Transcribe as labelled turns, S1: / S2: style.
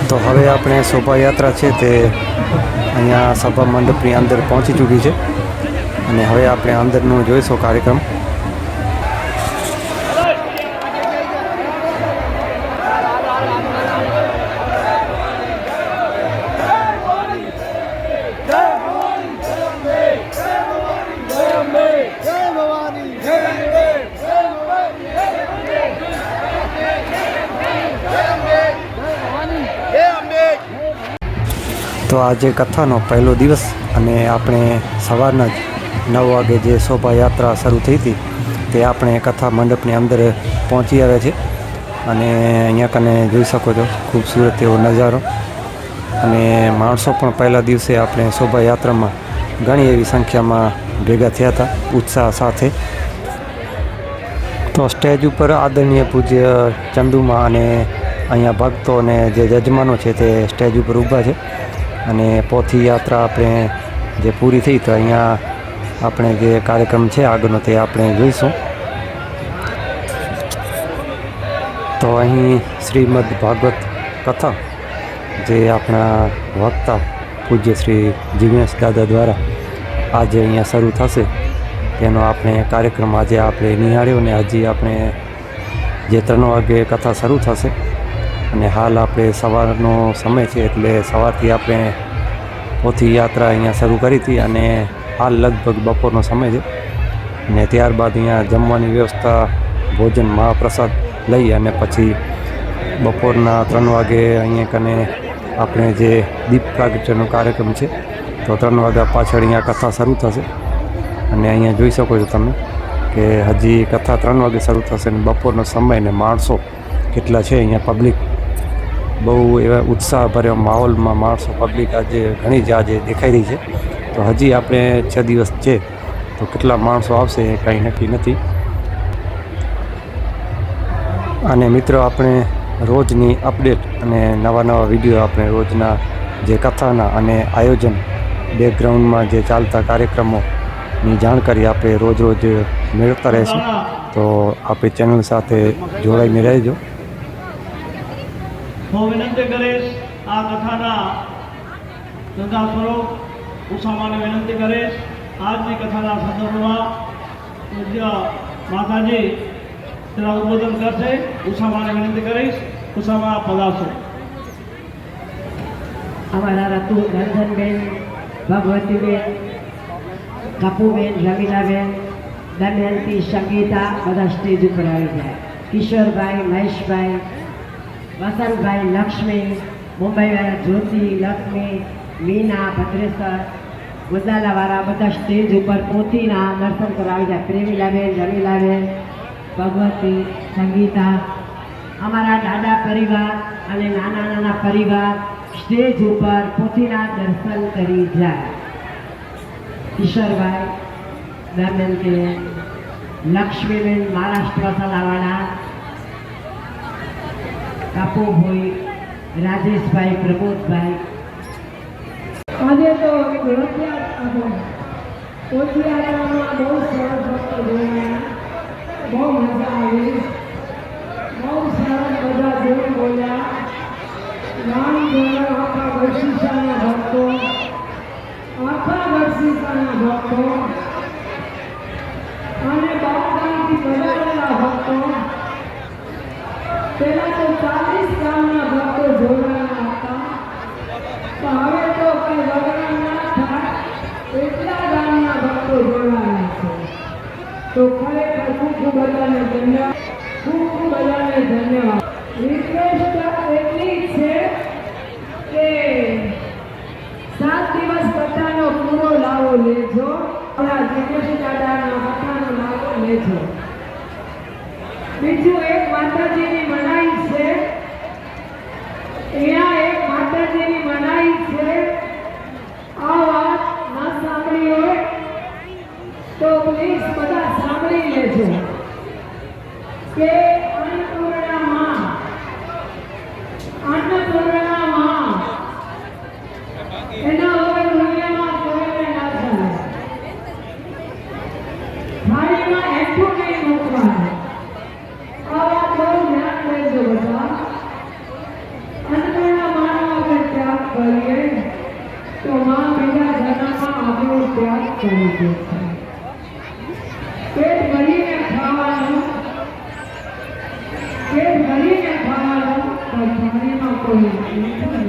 S1: તો હવે આપણે શોભાયાત્રા છે તે અહીંયા સભા મંડપની અંદર પહોંચી ચૂકી છે અને હવે આપણે અંદરનું જોઈશું કાર્યક્રમ. તો આજે કથાનો પહેલો દિવસ અને આપણે સવારના જ 9 વાગે જે શોભાયાત્રા શરૂ થઈ હતી તે આપણે કથા મંડપની અંદર પહોંચી આવ્યા છે અને અહીંયા કને જોઈ શકો છો ખૂબસૂરત એવો નજારો અને માણસો પણ પહેલા દિવસે આપણે શોભાયાત્રામાં ઘણી એવી સંખ્યામાં ભેગા થયા હતા ઉત્સાહ સાથે. તો સ્ટેજ ઉપર આદરણીય પૂજ્ય ચંદુમાં અને અહીંયા ભક્તો અને જે યજમાનો છે તે સ્ટેજ ઉપર ઊભા છે અને પોથી યાત્રા આપણે જે પૂરી થઈ તો અહીંયા આપણે જે કાર્યક્રમ છે આગળનો તે આપણે જોઈશું. તો અહીં શ્રીમદ ભાગવત કથા જે આપણા વક્તા પૂજ્ય શ્રી જીગ્નેશ દાદા દ્વારા આજે અહીંયા શરૂ થશે તેનો આપણે કાર્યક્રમ આજે આપણે નિહાળ્યો અને આજે આપણે જે 3 વાગે કથા શરૂ થશે અને હાલ આપણે સવારનો સમય છે એટલે સવારથી આપણે પોથી યાત્રા અહીંયા શરૂ કરી હતી અને હાલ લગભગ બપોરનો સમય છે અને ત્યારબાદ અહીંયા જમવાની વ્યવસ્થા ભોજન મહાપ્રસાદ લઈ અને પછી બપોરના 3 વાગે અહીંયા કને આપણે જે દીપ પ્રાગટ્યનો કાર્યક્રમ છે તો 3 વાગ્યા પાછળ અહીંયા કથા શરૂ થશે અને અહીંયા જોઈ શકો છો તમે કે હજી કથા 3 વાગે શરૂ થશે અને બપોરનો સમય ને માણસો કેટલા છે અહીંયા પબ્લિક બહુ એવા ઉત્સાહભર્યા માહોલમાં માણસો પબ્લિક આજે ઘણી જ આજે દેખાઈ રહી છે. તો હજી આપણે 6 દિવસ છે તો કેટલા માણસો આવશે એ કંઈ નક્કી નથી. અને મિત્રો આપણે રોજની અપડેટ અને નવા વિડીયો આપણે રોજના જે કથાના અને આયોજન બેકગ્રાઉન્ડમાં જે ચાલતા કાર્યક્રમોની જાણકારી આપણે રોજ મેળવતા રહીશું. તો આપણી ચેનલ સાથે જોડાઈને રહેજો.
S2: હું વિનંતી કરીશ આ કથાના શ્રદ્ધા સ્વરૂપ ઉષામાને વિનંતી કરીશ આજની કથાના સંદર્ભમાં પૂજ્ય માતાજી તેના ઉદ્બોધન કરશે. ઉષામાને વિનંતી કરીશ. ઉષામા પધારશો.
S3: અમારા રંજનબેન, ભગવતીબેન, કપુબેન, રમીલાબેન, દમયંતી, સંગીતા બધા સ્ટેજ ઉપર આવી જાય. કિશોરભાઈ, મહેશભાઈ, વસંતભાઈ, લક્ષ્મી, મુંબઈવાળા જ્યોતિ, લક્ષ્મી, મીના, ભદ્રેશ્વર, ગુદાલાવાળા બધા સ્ટેજ ઉપર પોથીના દર્શન કરવા આવી જાય. પ્રેમીલાબેન, રમીલાબેન, ભગવતી, સંગીતા, અમારા દાદા પરિવાર અને નાના પરિવાર સ્ટેજ ઉપર પોથીના દર્શન કરી જાય. કિશોરભાઈ, દમયંતી, લક્ષ્મીબેન મહારાષ્ટ્ર મસાલાવાળા, કાપુભાઈ, રાજેશભાઈ, પ્રમોદભાઈ.
S4: આજે તો પોથીયાત્રામાં બહુ સરસ ભક્તો જોયા, બહુ મજા આવી, બહુ સરસ બધા જોઈ બોલ્યા. રામ જોયા આખા બરસીસાના ભક્તો, અને બાપગામથી પધારેલા ભક્તો. પહેલા તો 40 ગામના ભક્તો જોડાયા હતા, તો હવે તો કઈ વગડા ના થાય એટલા ગામના ભક્તો જોડાયા છે. તો ખરેખર ખૂબ બધાને ધન્યવાદ, ખૂબ બધાને ધન્યવાદ. રિક્વેસ્ટ એટલી જ છે કે 7 દિવસ કથાનો પૂરો લાવો લેજો. ગણેશ દાદાના કથાનો લાભ લેજો. બીજું એક માતાજીની મનાઈ છે. અહીંયા એક માતાજીની મનાઈ છે. આ વાત ના સાંભળી હોય તો પ્લીઝ બધા સાંભળી લેજો કે અન્નપૂર્ણા માં એના વગર દુનિયામાં કોઈને ના ચાલે. થાળીમાં હેઠું નહીં મૂકવાનું. આ વાત બહુ ધ્યાન દેજો બધા. અન્નપૂર્ણા માનો આપણે ત્યાગ કરીએ તો માં બીજા જન્મમાં આપણો ત્યાગ કરી દે છે. પેટ ભરીને ખાવાનું, પેટ ભરીને ખાવાનું, પણ થાળીમાં કોઈ મીઠું